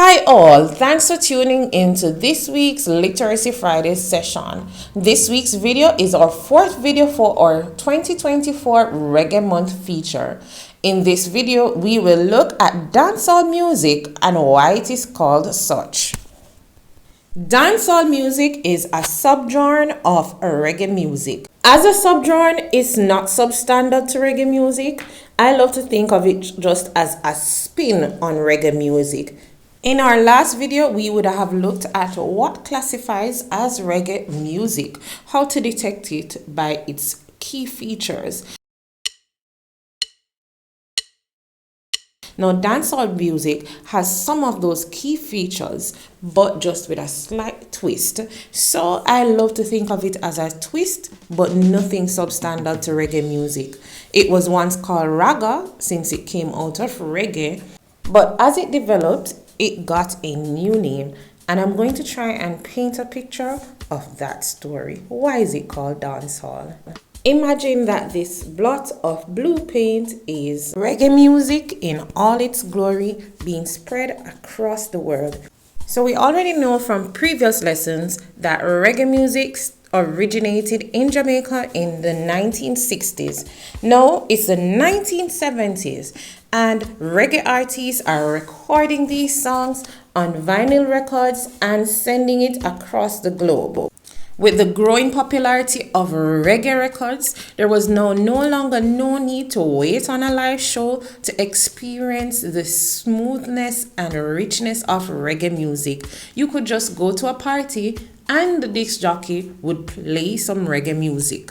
Hi all, thanks for tuning into this week's Literacy Friday session. This week's video is our fourth video for our 2024 Reggae Month feature. In this video, we will look at dancehall music and why it is called such. Dancehall music is a subgenre of reggae music. As a subgenre, it's not substandard to reggae music. I love to think of it just as a spin on reggae music. In our last video, we would have looked at what classifies as reggae music, how to detect it by its key features. Now, dancehall music has some of those key features, but just with a slight twist. So I love to think of it as a twist, but nothing substandard to reggae music. It was once called raga since it came out of reggae, but as it developed, it got a new name, and I'm going to try and paint a picture of that story. Why is it called dancehall? Imagine that this blot of blue paint is reggae music in all its glory being spread across the world. So we already know from previous lessons that reggae music originated in Jamaica in the 1960s. Now it's the 1970s, and reggae artists are recording these songs on vinyl records and sending it across the globe. With the growing popularity of reggae records, there was no longer no need to wait on a live show to experience the smoothness and richness of reggae music. You could just go to a party and the disc jockey would play some reggae music.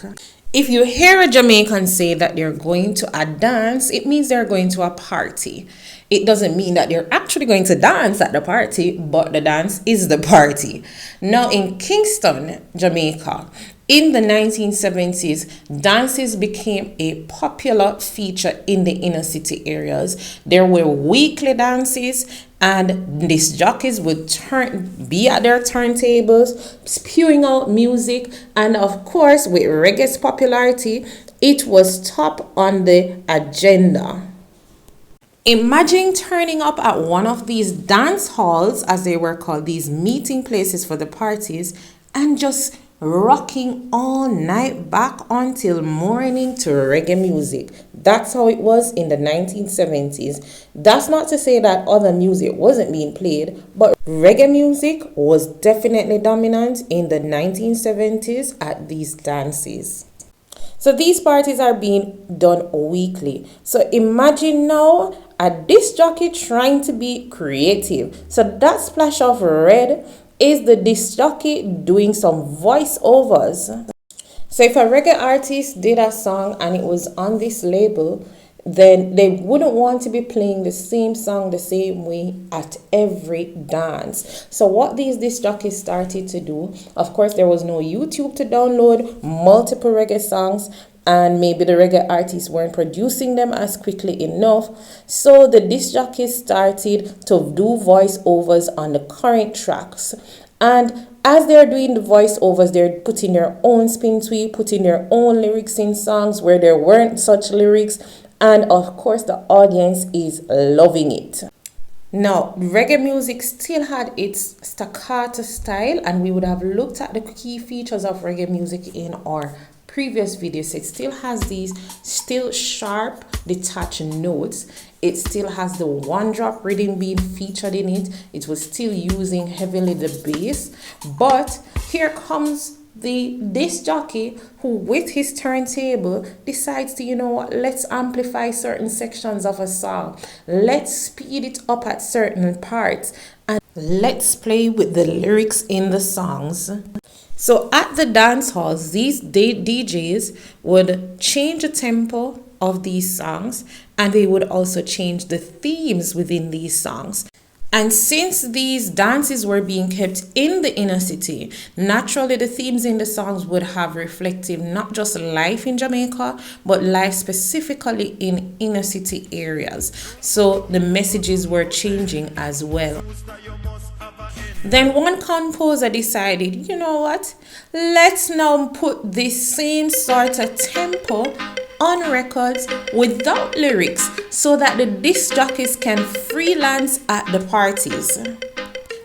If you hear a Jamaican say that they're going to a dance, it means they're going to a party. It doesn't mean that they're actually going to dance at the party, but the dance is the party. Now in Kingston, Jamaica, in the 1970s, dances became a popular feature in the inner city areas. There were weekly dances, and disc jockeys would be at their turntables, spewing out music, and of course, with reggae's popularity, it was top on the agenda. Imagine turning up at one of these dance halls, as they were called, these meeting places for the parties, and just rocking all night back until morning to reggae music. That's how it was in the 1970s. That's not to say that other music wasn't being played, but reggae music was definitely dominant in the 1970s at these dances. So these parties are being done weekly. So imagine now a disc jockey trying to be creative. So that splash of red is the disc jockey doing some voiceovers. So if a reggae artist did a song and it was on this label, then they wouldn't want to be playing the same song the same way at every dance. So what these disc jockeys started to do, of course there was no YouTube to download multiple reggae songs, and maybe the reggae artists weren't producing them as quickly enough. So the disc jockeys started to do voiceovers on the current tracks. And as they're doing the voiceovers, they're putting their own spin to it, putting their own lyrics in songs where there weren't such lyrics. And of course, the audience is loving it. Now, reggae music still had its staccato style, and we would have looked at the key features of reggae music in our previous videos. It still has these still sharp, detached notes. It still has the one drop rhythm being featured in it. It was still using heavily the bass. But here comes the disc jockey who, with his turntable, decides to, you know what, let's amplify certain sections of a song. Let's speed it up at certain parts. And let's play with the lyrics in the songs. So at the dance halls, these DJs would change the tempo of these songs, and they would also change the themes within these songs. And since these dances were being kept in the inner city, naturally the themes in the songs would have reflective not just life in Jamaica, but life specifically in inner city areas. So the messages were changing as well. Then one composer decided, you know what, let's now put this same sort of tempo on records without lyrics so that the disc jockeys can freelance at the parties.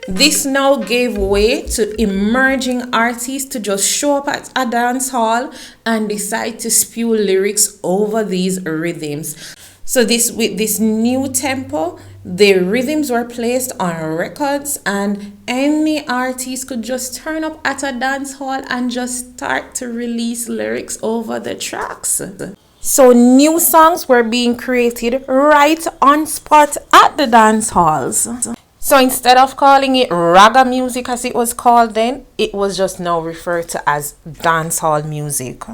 This now gave way to emerging artists to just show up at a dance hall and decide to spew lyrics over these rhythms. So with this new tempo, the rhythms were placed on records and any artist could just turn up at a dance hall and just start to release lyrics over the tracks. So new songs were being created right on spot at the dance halls. So instead of calling it raga music as it was called then, it was just now referred to as dancehall music.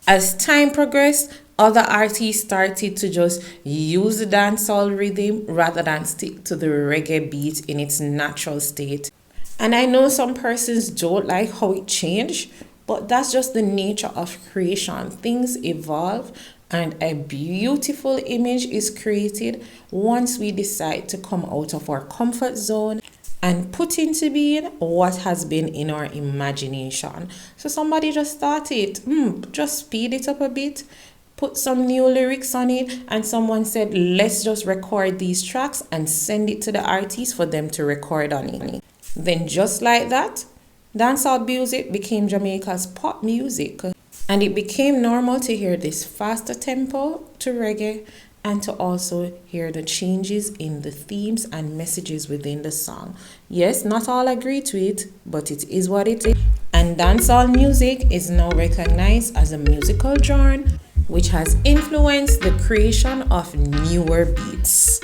As time progressed, other artists started to just use the dancehall rhythm rather than stick to the reggae beat in its natural state. And I know some persons don't like how it changed, but that's just the nature of creation. Things evolve and a beautiful image is created once we decide to come out of our comfort zone and put into being what has been in our imagination. So somebody just started, just speed it up a bit, put some new lyrics on it, and someone said, let's just record these tracks and send it to the artist for them to record on it. Then just like that, dancehall music became Jamaica's pop music. And it became normal to hear this faster tempo to reggae and to also hear the changes in the themes and messages within the song. Yes, not all agree to it, but it is what it is. And dancehall music is now recognized as a musical genre which has influenced the creation of newer beats.